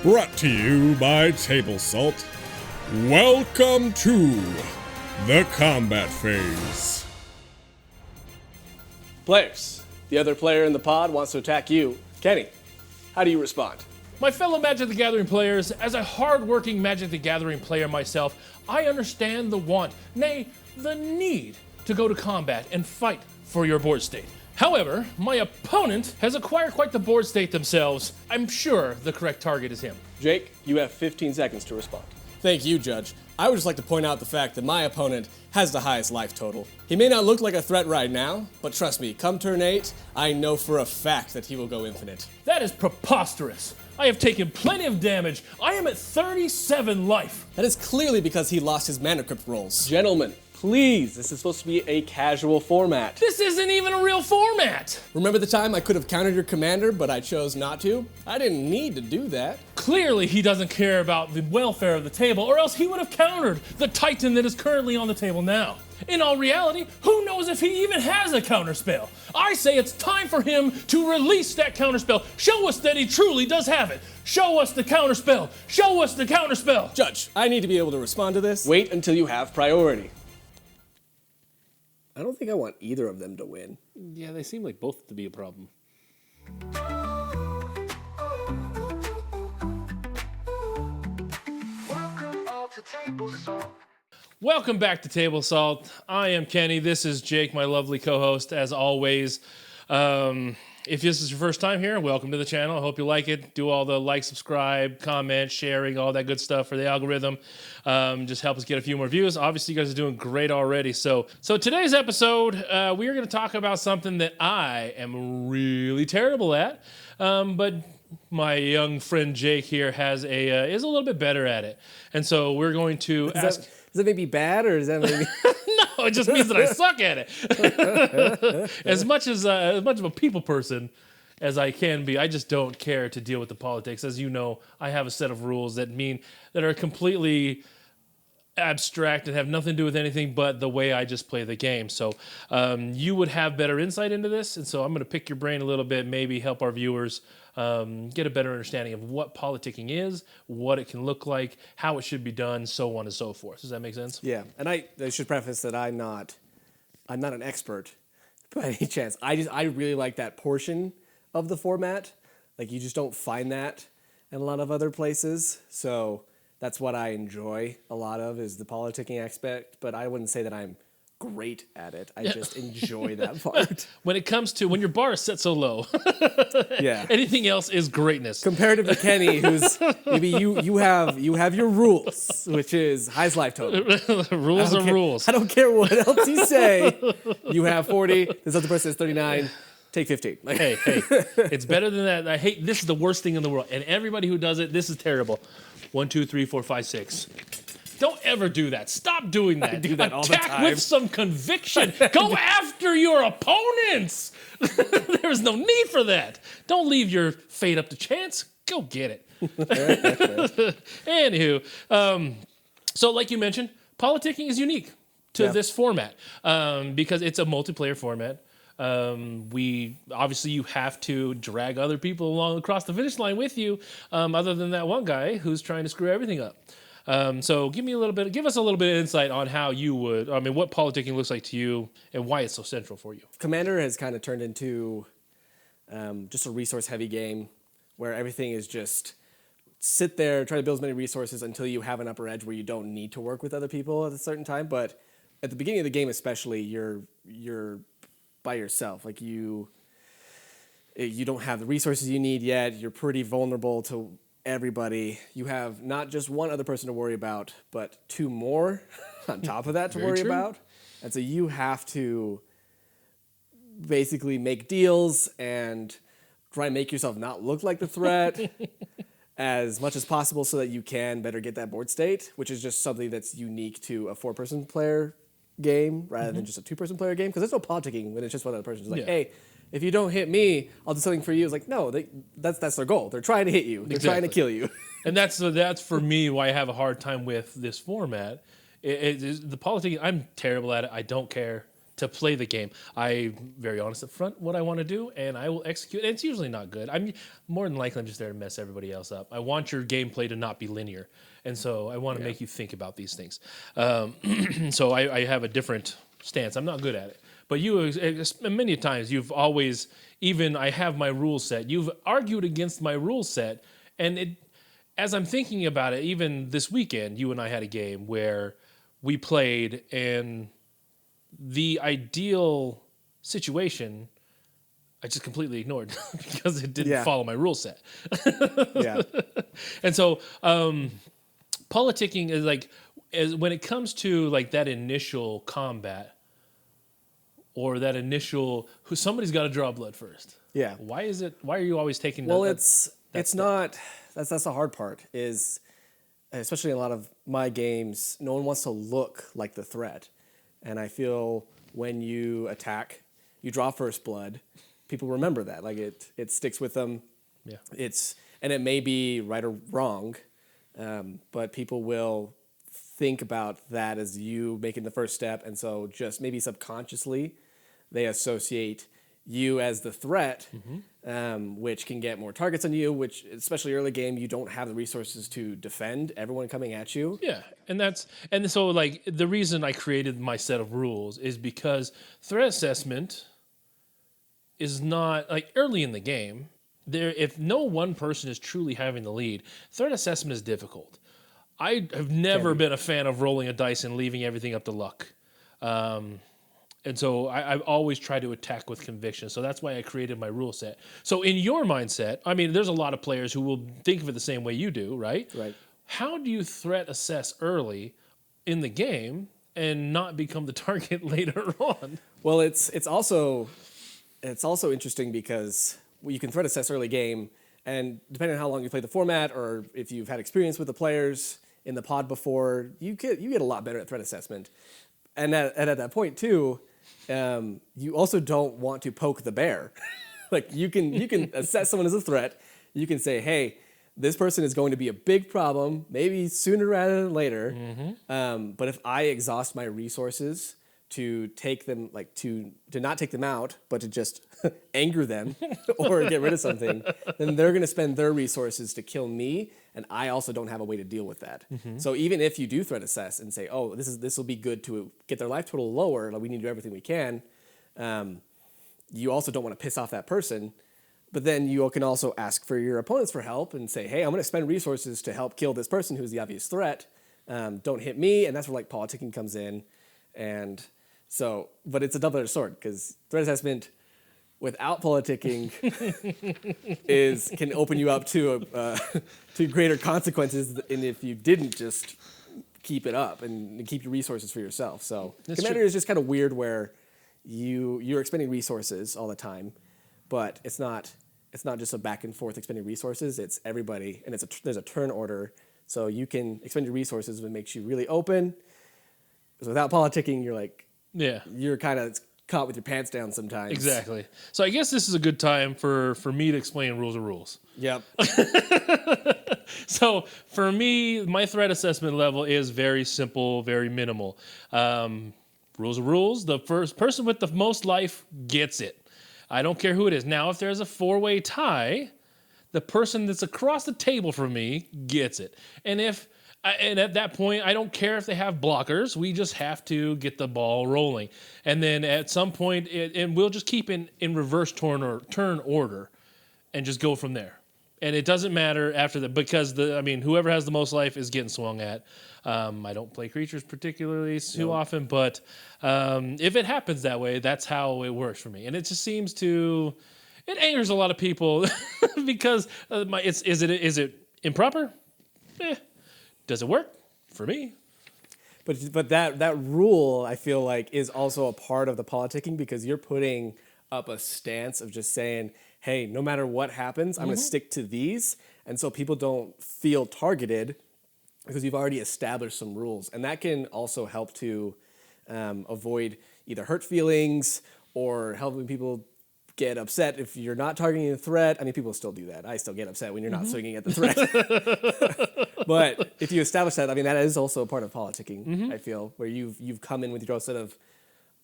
Brought to you by Table Salt. Welcome to the combat phase. Players, the other player in the pod wants to attack you. Kenny, how do you respond? My fellow Magic the Gathering players, as a hard-working Magic the Gathering player myself, I understand the want, nay, the need to go to combat and fight for your board state. However, my opponent has acquired quite the board state themselves. I'm sure the correct target is him. Jake, you have 15 seconds to respond. Thank you, Judge. I would just like to point out the fact that my opponent has the highest life total. He may not look like a threat right now, but trust me, come turn 8, I know for a fact that he will go infinite. That is preposterous. I have taken plenty of damage. I am at 37 life. That is clearly because he lost his mana crypt rolls. Gentlemen, please, this is supposed to be a casual format. This isn't even a real format. Remember the time I could have countered your commander, but I chose not to? I didn't need to do that. Clearly, he doesn't care about the welfare of the table, or else he would have countered the Titan that is currently on the table now. In all reality, who knows if he even has a counterspell? I say it's time for him to release that counterspell. Show us that he truly does have it. Show us the counterspell. Show us the counterspell. Judge, I need to be able to respond to this. Wait until you have priority. I don't think I want either of them to win. Yeah, they seem like both to be a problem. Welcome back to Table Salt. I am Kenny. This is Jake, my lovely co-host, as always. If this is your first time here, welcome to the channel. I hope you like it. Do all the like, subscribe, comment, sharing, all that good stuff for the algorithm. Just help us get a few more views. Obviously, you guys are doing great already. So today's episode, we are going to talk about something that I am really terrible at, but my young friend Jake here is a little bit better at it. And so we're going to ask. Does that make me bad, or is that maybe? No, it just means that I suck at it. As much of a people person as I can be, I just don't care to deal with the politics. As you know, I have a set of rules that are completely abstract and have nothing to do with anything but the way I just play the game. So you would have better insight into this, and so I'm going to pick your brain a little bit, maybe help our viewers get a better understanding of what politicking is, what it can look like, how it should be done, so on and so forth. Does that make sense? Yeah, and I should preface that I'm not an expert by any chance. I really like that portion of the format. Like, you just don't find that in a lot of other places. So that's what I enjoy a lot of, is the politicking aspect. But I wouldn't say that I'm great at it. I just enjoy that part. When it comes to when your bar is set so low, Yeah. anything else is greatness. Comparative to Kenny, who's maybe you have your rules, which is highest life total. Rules are rules. I don't care what else you say. You have 40. This other person has 39. Take 15. Like, Hey, it's better than that. This is the worst thing in the world. And everybody who does it, this is terrible. 1, 2, 3, 4, 5, 6. Don't ever do that. Stop doing that. I do that all the Attack time. with some conviction. Go after your opponents. There's no need for that. Don't leave your fate up to chance. Go get it. Anywho, so like you mentioned, politicking is unique to this format because it's a multiplayer format. Obviously you have to drag other people along across the finish line with you, other than that one guy who's trying to screw everything up. So give us a little bit of insight on how what politicking looks like to you and why it's so central for you. Commander has kind of turned into just a resource-heavy game where everything is just sit there, try to build as many resources until you have an upper edge where you don't need to work with other people at a certain time. But at the beginning of the game especially, you're by yourself. Like, you don't have the resources you need yet. You're pretty vulnerable to everybody. You have not just one other person to worry about, but 2 more on top of that to worry about. And so you have to basically make deals and try and make yourself not look like the threat as much as possible so that you can better get that board state, which is just something that's unique to a 4-person player game rather than just a 2-person player game. Because there's no politicking when it's just one other person. It's like, hey, if you don't hit me, I'll do something for you. It's like, no, that's their goal. They're trying to hit you. They're trying to kill you. And that's for me why I have a hard time with this format. The politicking, I'm terrible at it. I don't care. to play the game. I'm very honest up front what I want to do, and I will execute. And it's usually not good. I'm more than likely I'm just there to mess everybody else up. I want your gameplay to not be linear, and so I want to make you think about these things. So I have a different stance. I'm not good at it. But you, many times, you've always, even I have my rule set, you've argued against my rule set, and as I'm thinking about it, even this weekend, you and I had a game where we played, and the ideal situation I just completely ignored because it didn't follow my rule set. And so politicking is like, when it comes to like that initial combat or that initial, somebody's got to draw blood first. Yeah. Why are you always taking Well, it's not, that's the hard part is, especially in a lot of my games, no one wants to look like the threat. And I feel when you attack, you draw first blood, people remember that. Like it sticks with them. Yeah. And it may be right or wrong, but people will think about that as you making the first step. And so just maybe subconsciously, they associate you as the threat, which can get more targets on you, which especially early game, you don't have the resources to defend everyone coming at you. Yeah, and so like the reason I created my set of rules is because threat assessment is not like early in the game. If no one person is truly having the lead, threat assessment is difficult. I have never been a fan of rolling a dice and leaving everything up to luck. And so I've always tried to attack with conviction. So that's why I created my rule set. So in your mindset, I mean, there's a lot of players who will think of it the same way you do, right? Right. How do you threat assess early in the game and not become the target later on? Well, it's also interesting because you can threat assess early game, and depending on how long you play the format or if you've had experience with the players in the pod before, you get a lot better at threat assessment. And at that point too, you also don't want to poke the bear. Like you can assess someone as a threat. You can say, hey, this person is going to be a big problem, maybe sooner rather than later. But if I exhaust my resources to take them, like to not take them out, but to just anger them or get rid of something, then they're going to spend their resources to kill me, and I also don't have a way to deal with that. So even if you do threat assess and say, oh, this will be good to get their life total lower, like we need to do everything we can, you also don't want to piss off that person. But then you can also ask for your opponents for help and say, hey, I'm going to spend resources to help kill this person who's the obvious threat. Don't hit me, and that's where like politicking comes in. And so, but it's a double-edged sword because threat assessment without politicking can open you up to greater consequences than if you didn't just keep it up and keep your resources for yourself. So Commander is just kind of weird where you're expending resources all the time, but it's not just a back and forth expending resources. It's everybody, and there's a turn order, so you can expend your resources when it makes you really open. So without politicking, you're kind of caught with your pants down sometimes. Exactly. So I guess this is a good time for me to explain rules of rules. Yep. So for me, my threat assessment level is very simple, very minimal. Rules of rules. The first person with the most life gets it. I don't care who it is. Now, if there's a 4-way tie, the person that's across the table from me gets it. And at that point, I don't care if they have blockers. We just have to get the ball rolling. And then at some point, and we'll just keep in reverse turn order and just go from there. And it doesn't matter after that because whoever has the most life is getting swung at. I don't play creatures particularly too often, but if it happens that way, that's how it works for me. And it just seems it angers a lot of people because is it improper? Does it work? For me. But that rule, I feel like, is also a part of the politicking because you're putting up a stance of just saying, hey, no matter what happens, I'm going to stick to these. And so people don't feel targeted because you've already established some rules. And that can also help to avoid either hurt feelings or helping people get upset if you're not targeting a threat. I mean, people still do that. I still get upset when you're not swinging at the threat. But if you establish that, I mean, that is also a part of politicking, I feel, where you've come in with your own set of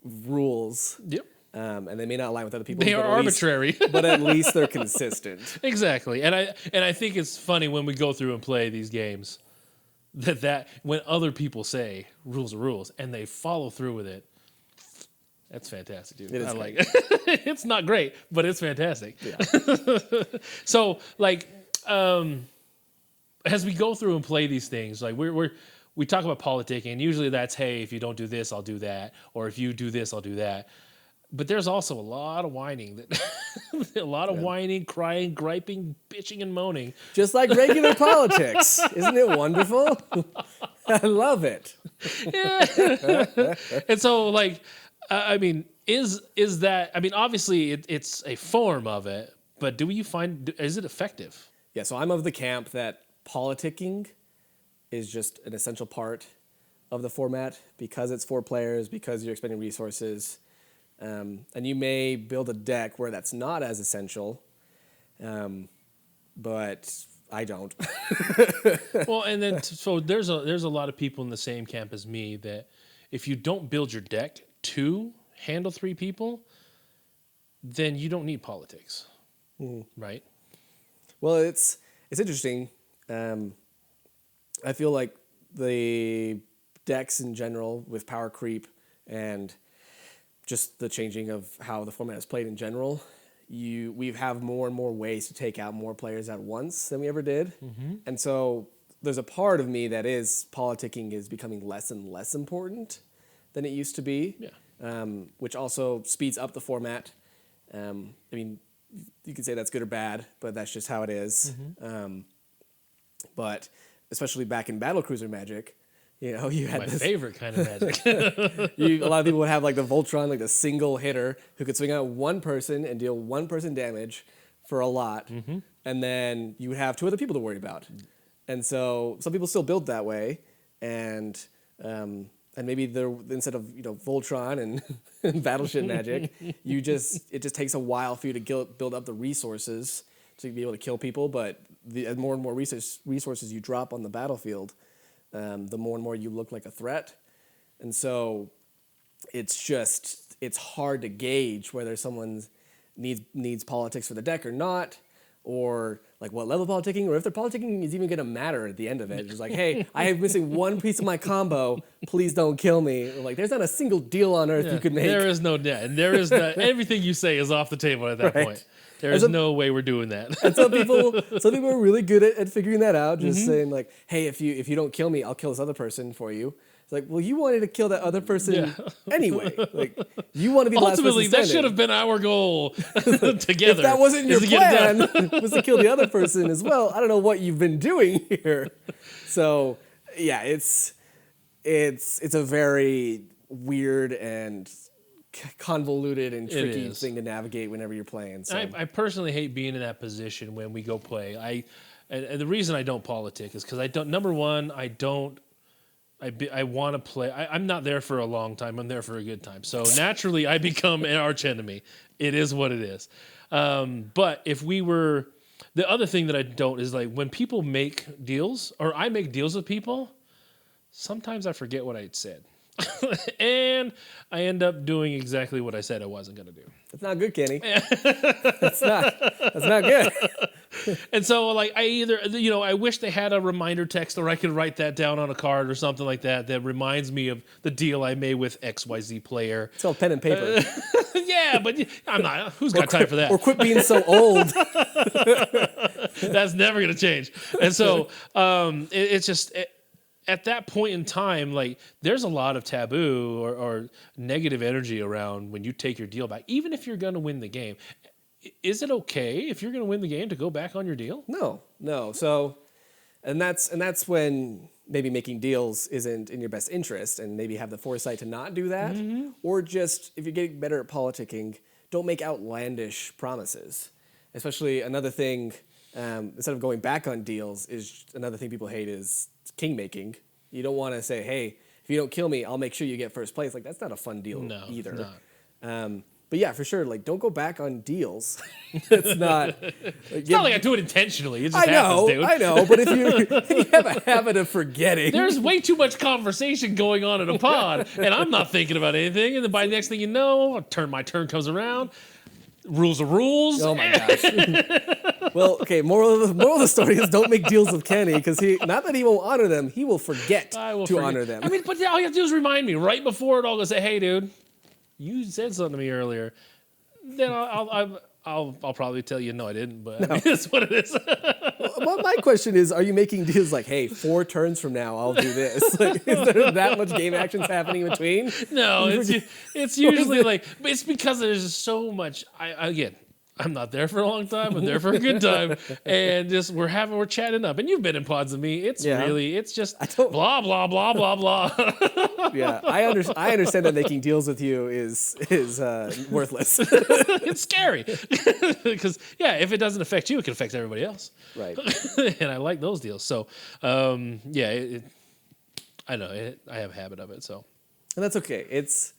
rules. Yep. And they may not align with other people. They are arbitrary. But at least they're consistent. Exactly. And I think it's funny when we go through and play these games that when other people say rules are rules and they follow through with it, that's fantastic, dude. It is I like it. It's not great, but it's fantastic. Yeah. So, like, as we go through and play these things, like we talk about politicking, and usually that's, hey, if you don't do this, I'll do that, or if you do this, I'll do that. But there's also a lot of whining, whining, crying, griping, bitching, and moaning. Just like regular politics. Isn't it wonderful? I love it. Yeah. And so, like, I mean, is that, I mean, obviously it's a form of it, but is it effective? Yeah, so I'm of the camp that politicking is just an essential part of the format because it's 4 players, because you're expending resources. And you may build a deck where that's not as essential, but I don't. Well, and then so there's a lot of people in the same camp as me that if you don't build your deck to handle 3 people, then you don't need politics, right? Well, it's interesting. I feel like the decks in general with power creep and just the changing of how the format is played in general, we have more and more ways to take out more players at once than we ever did. And so there's a part of me that is politicking is becoming less and less important than it used to be, which also speeds up the format. I mean, you can say that's good or bad, but that's just how it is. But especially back in Battlecruiser Magic, you know, you had My this favorite kind of magic. a lot of people would have like the Voltron, like the single hitter who could swing out one person and deal one person damage for a lot. And then you would have 2 other people to worry about. And so some people still build that way. And maybe they're, instead of, you know, Voltron and Battleship Magic, it just takes a while for you to build up the resources to be able to kill people. But as more and more resources you drop on the battlefield, the more and more you look like a threat. And so it's hard to gauge whether someone needs politics for the deck or not, or like what level of politicking, or if their politicking is even going to matter at the end of it. It's just like, hey, I am missing one piece of my combo. Please don't kill me. Or like, there's not a single deal on earth you could make. There is no debt. And there is everything you say is off the table at that point. There is no way we're doing that. And some people are really good at figuring that out, just saying like, hey, if you don't kill me, I'll kill this other person for you. It's like, well, you wanted to kill that other person anyway. Like, you want to be the last person Ultimately, that standing. should have been our goal together. If that wasn't your plan, was to kill the other person as well, I don't know what you've been doing here. So, yeah, it's a very weird and convoluted and tricky thing to navigate whenever you're playing. So. I personally hate being in that position when we go play. And the reason I don't politic is because I don't. Number one, I want to play. I'm not there for a long time. I'm there for a good time. So naturally, I become an arch enemy. It is what it is. But if we were, the other thing that I don't is like when people make deals or I make deals with people, sometimes I forget what I said. And I end up doing exactly what I said I wasn't going to do. That's not good, Kenny. That's not good. And so, like, I wish they had a reminder text, or I could write that down on a card or something like that reminds me of the deal I made with XYZ player. It's all pen and paper. Yeah, but I'm not. Who's got time for that? Or quit being so old. That's never going to change. And so, it's just... at that point in time, like there's a lot of taboo or negative energy around when you take your deal back, even if you're going to win the game. Is it okay if you're going to win the game to go back on your deal? No. So, and that's when maybe making deals isn't in your best interest, and maybe have the foresight to not do that, or just if you're getting better at politicking, don't make outlandish promises. Especially another thing, instead of going back on deals, is another thing people hate is king making. You don't want to say, hey, if you don't kill me, I'll make sure you get first place. Like, that's not a fun deal either. Not. But But yeah, for sure, like don't go back on deals. It's not. It's not like I do it intentionally. It just I know, happens, dude. I know. But if you have a habit of forgetting, There's way too much conversation going on in a pod, and I'm not thinking about anything. And then by the next thing you know, my turn comes around. Rules are rules. oh my gosh. Well, okay. Moral of the story is don't make deals with Kenny because not that he won't honor them, he will forget honor them. I mean, but all you have to do is remind me right before it all. Go say, hey, dude, you said something to me earlier. Then I'll probably tell you no, I didn't, but I mean, it's what it is. Well, my question is, are you making deals like, hey, 4 turns from now, I'll do this? Like, is there that much game actions happening in between? No, it's usually like, but it's because there's so much. I'm not there for a long time. I'm there for a good time, and just we're chatting up. And you've been in pods with me. It's just blah blah blah blah blah. Yeah, I understand that making deals with you is worthless. It's scary because if it doesn't affect you, it can affect everybody else. Right. And I like those deals. So I know I have a habit of it. So, and that's okay. It's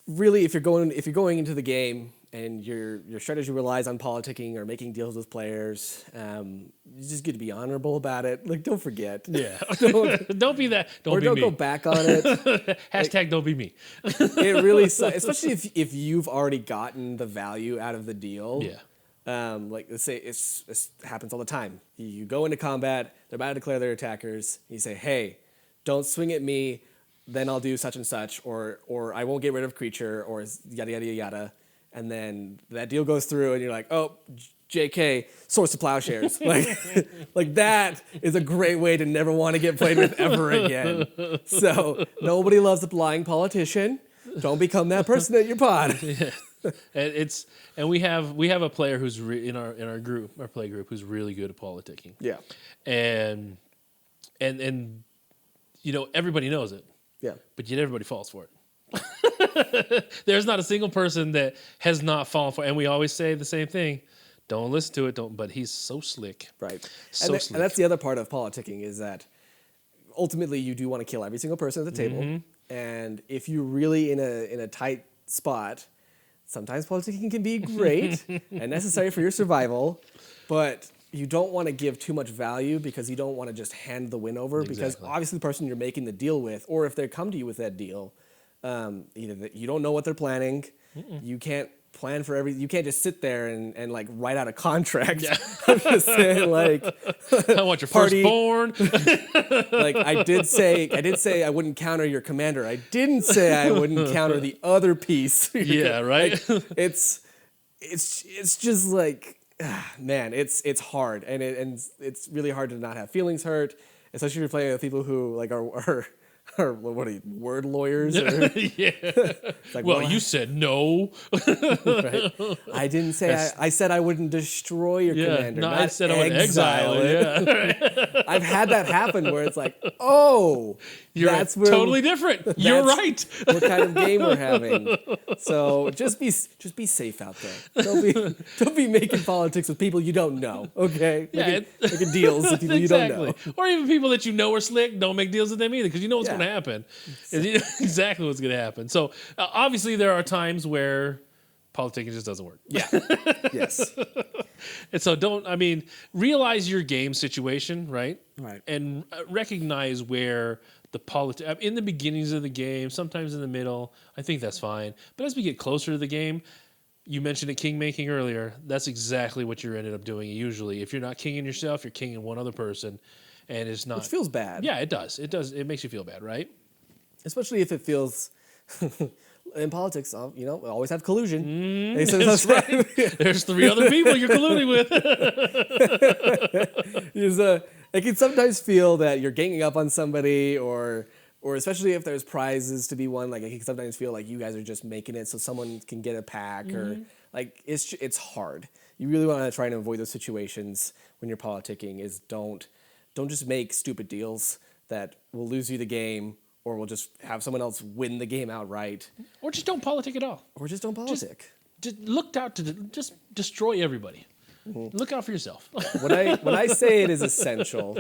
really if you're going into the game and your strategy relies on politicking or making deals with players, you just get to be honorable about it. Like, don't forget. Yeah. Don't be that. Don't go back on it. Hashtag don't be me. It really sucks, especially if you've already gotten the value out of the deal. Yeah. Like, let's say it happens all the time. You go into combat, they're about to declare their attackers. You say, hey, don't swing at me, then I'll do such and such, or I won't get rid of creature, or yada, yada, yada. And then that deal goes through, and you're like, "Oh, JK, Source of Plowshares." like that is a great way to never want to get played with ever again. So nobody loves a lying politician. Don't become that person at your pod. Yeah. And we have a player who's in our group, our play group, who's really good at politicking. Yeah. And everybody knows it. Yeah. But yet everybody falls for it. There's not a single person that has not fallen for it. And we always say the same thing. Don't listen to it. But he's so slick. Right. Slick. And that's the other part of politicking is that ultimately you do want to kill every single person at the table. Mm-hmm. And if you're really in a tight spot, sometimes politicking can be great and necessary for your survival. But you don't want to give too much value because you don't want to just hand the win over. Exactly. Because obviously the person you're making the deal with, or if they come to you with that deal, either that you don't know what they're planning, you can't plan for you can't just sit there and like write out a contract. Yeah. I'm just saying, like, I want your firstborn. Like I did say I wouldn't counter your commander. I didn't say I wouldn't counter the other piece. Yeah, right. Like, it's just like, man, it's hard, and it's really hard to not have feelings hurt, especially if you're playing with people who like are what are you, word lawyers? Or, Yeah. like, well, you said no. Right. I didn't say. I said I wouldn't destroy your commander. No, not I said I would exile it. Yeah. I've had that happen where it's like, oh, that's where totally different. You're right. What kind of game we're having? So just be safe out there. Don't be making politics with people you don't know. Okay, making deals with people you don't know, or even people that you know are slick. Don't make deals with them either because you know what's going to happen. You know exactly what's going to happen. So obviously there are times where politicking just doesn't work. Yeah. Yes. And so realize your game situation, right? Right. And recognize where the politics, in the beginnings of the game, sometimes in the middle, I think that's fine. But as we get closer to the game, you mentioned it king making earlier. That's exactly what you're ended up doing usually. If you're not kinging yourself, you're kinging one other person. And it's not. Which feels bad. Yeah, it does. It does. It makes you feel bad, right? Especially if it feels. In politics, we always have collusion. That's right. There's 3 other people you're colluding with. It can sometimes feel that you're ganging up on somebody, or especially if there's prizes to be won. Like, it can sometimes feel like you guys are just making it so someone can get a pack, or like it's hard. You really want to try and avoid those situations when you're politicking. Is don't just make stupid deals that will lose you the game, or we'll just have someone else win the game outright. Or just don't politic at all. Or just don't politic. Just look out to just destroy everybody. Mm-hmm. Look out for yourself. When I say it is essential,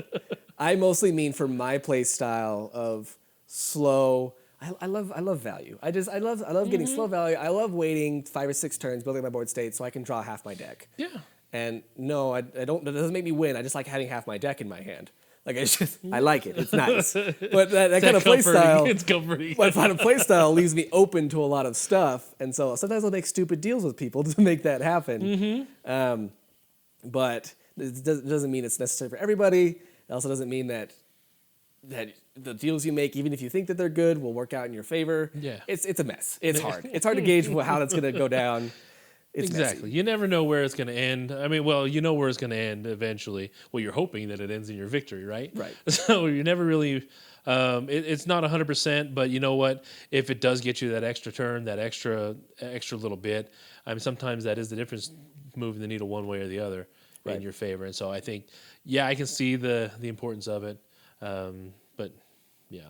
I mostly mean for my play style of slow. I love value. I love getting slow value. I love waiting 5 or 6 turns, building my board state so I can draw half my deck. Yeah. And no, I don't. That doesn't make me win. I just like having half my deck in my hand. Like it's just, I like it. It's nice. But that kind of play style, it's comforting. but kind of play style leaves me open to a lot of stuff, and so sometimes I'll make stupid deals with people to make that happen. But it doesn't mean it's necessary for everybody. It also doesn't mean that the deals you make, even if you think that they're good, will work out in your favor. Yeah. It's a mess. It's hard. It's hard to gauge how that's going to go down. It's exactly. messy. You never know where it's going to end. I mean, well, you know where it's going to end eventually. Well, you're hoping that it ends in your victory, right? Right. So you never really. It's not 100%, but you know what? If it does get you that extra turn, that extra little bit, I mean, sometimes that is the difference, moving the needle one way or the other in your favor. And so I think, yeah, I can see the importance of it. But yeah,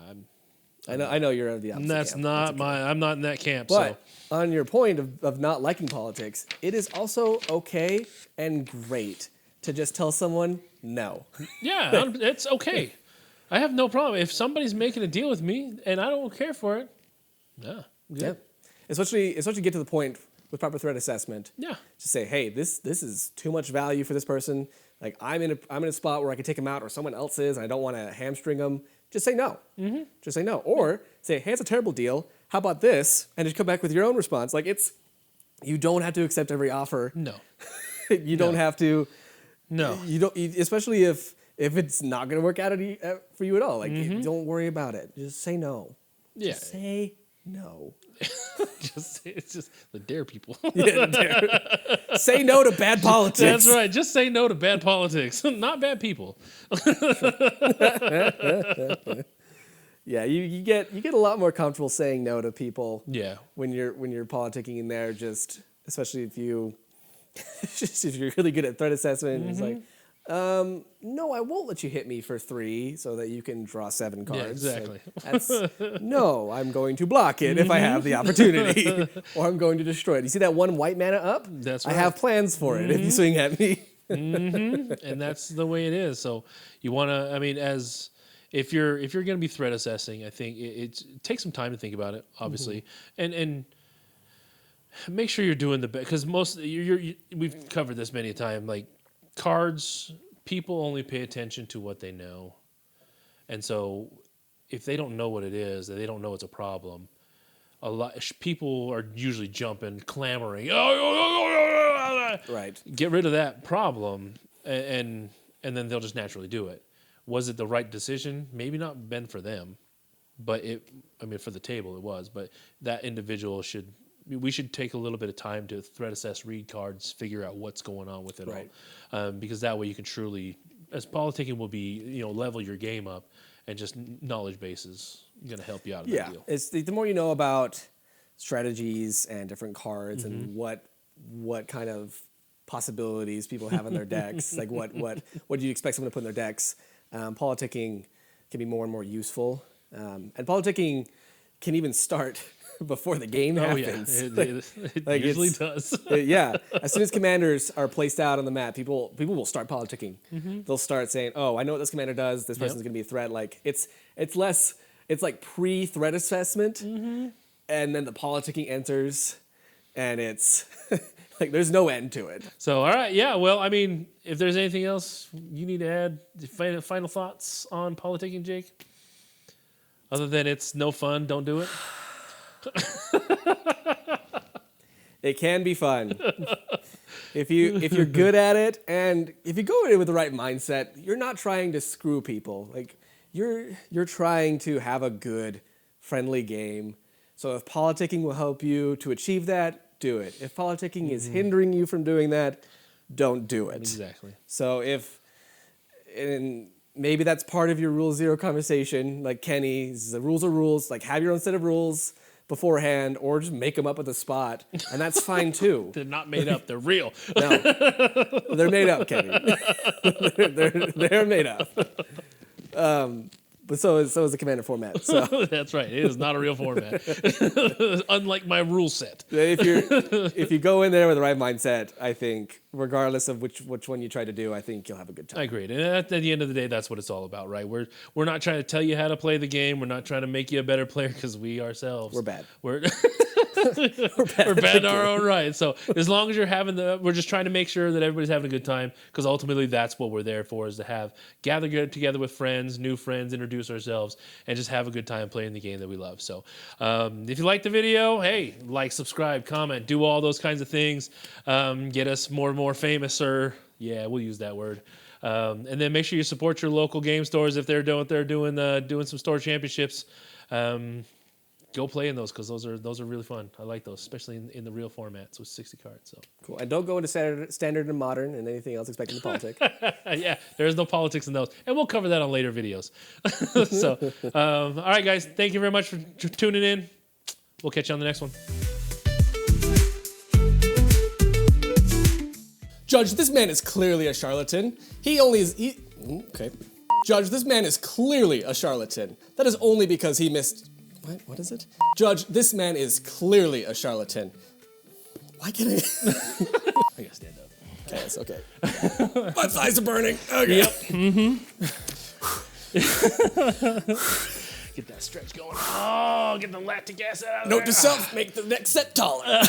I know you're of the opposite that's camp. not I'm not in that camp. But so on your point of not liking politics, it is also okay and great to just tell someone no. yeah, it's okay. I have no problem if somebody's making a deal with me and I don't care for it. Yeah, Yeah. Especially get to the point with proper threat assessment. Yeah. To say, hey, this is too much value for this person. Like I'm in a spot where I can take them out, or someone else is, and I don't want to hamstring them. Just say no. Just say no. Or say, hey, it's a terrible deal. How about this? And just come back with your own response. Like you don't have to accept every offer. No. You don't have to. No. You don't. Especially if it's not going to work out for you at all. Like don't worry about it. Just say no. Yeah. Just say no. It's just the dare people. Say no to bad politics. That's right. Just say no to bad politics, not bad people. Yeah, you get a lot more comfortable saying no to people. Yeah. When you're politicking in there, just especially if you're really good at threat assessment, it's like, no, I won't let you hit me for 3 so that you can draw 7 cards. Yeah, exactly. Like, no, I'm going to block it if I have the opportunity, or I'm going to destroy it. You see that 1 white mana up? That's I right. have plans for it if you swing at me. And that's the way it is. So you want to, I mean, if you're going to be threat assessing, I think it takes some time to think about it, obviously, and make sure you're doing the best, because we've covered this many a time. Like cards, people only pay attention to what they know, and so if they don't know what it is, they don't know it's a problem. A lot people are usually jumping, clamoring. Right. Get rid of that problem, and then they'll just naturally do it. Was it the right decision? Maybe not been for them, but for the table it was. But that individual we should take a little bit of time to threat assess, read cards, figure out what's going on with it all, because that way you can truly, as politicking will be, level your game up, and just knowledge base is going to help you out of that deal. It's the more you know about strategies and different cards and what kind of possibilities people have in their decks, like what do you expect someone to put in their decks. Politicking can be more and more useful, and politicking can even start before the game happens. Yeah. It usually does. Yeah, as soon as commanders are placed out on the map, people will start politicking. They'll start saying, "Oh, I know what this commander does. This person's going to be a threat." Like it's like pre-threat assessment, and then the politicking enters, and it's like there's no end to it. So, all right, yeah. Well, I mean, if there's anything else you need to add, final thoughts on politicking, Jake? Other than it's no fun, don't do it. It can be fun if you're good at it, and if you go in with the right mindset. You're not trying to screw people. Like you're trying to have a good, friendly game. So if politicking will help you to achieve that, do it. If politicking is hindering you from doing that, don't do it. Exactly. So and maybe that's part of your Rule Zero conversation, like Kenny's. The rules are rules. Like have your own set of rules beforehand, or just make them up at the spot, and that's fine too. They're not made up; they're real. No, they're made up, Kenny. they're made up. But so is the Commander format. So That's right. It is not a real format. Unlike my rule set. if you go in there with the right mindset, I think regardless of which one you try to do, I think you'll have a good time. I agree. And at the end of the day, that's what it's all about, right? We're not trying to tell you how to play the game. We're not trying to make you a better player because we ourselves We're bad. We're bad in our own right. So as long as we're just trying to make sure that everybody's having a good time, because ultimately that's what we're there for, is to gather together with friends, new friends, introduce ourselves, and just have a good time playing the game that we love. So if you like the video, hey, like, subscribe, comment, do all those kinds of things. Get us more and more famous, or yeah, we'll use that word. And then make sure you support your local game stores if they're doing some store championships. Go play in those, because those are really fun. I like those, especially in the real formats with 60 cards. So Cool. And don't go into standard and modern and anything else expecting the politic. yeah, there's no politics in those, and we'll cover that on later videos. So all right, guys, thank you very much for tuning in. We'll catch you on the next one. Judge, this man is clearly a charlatan. Okay. Judge, this man is clearly a charlatan. That is only because he missed... What is it? Judge, this man is clearly a charlatan. Why can't I... I gotta stand up. Okay, it's okay. My thighs are burning. Okay. Yep. Get that stretch going. Oh, get the lactic acid out of there. Note to self, make the next set taller.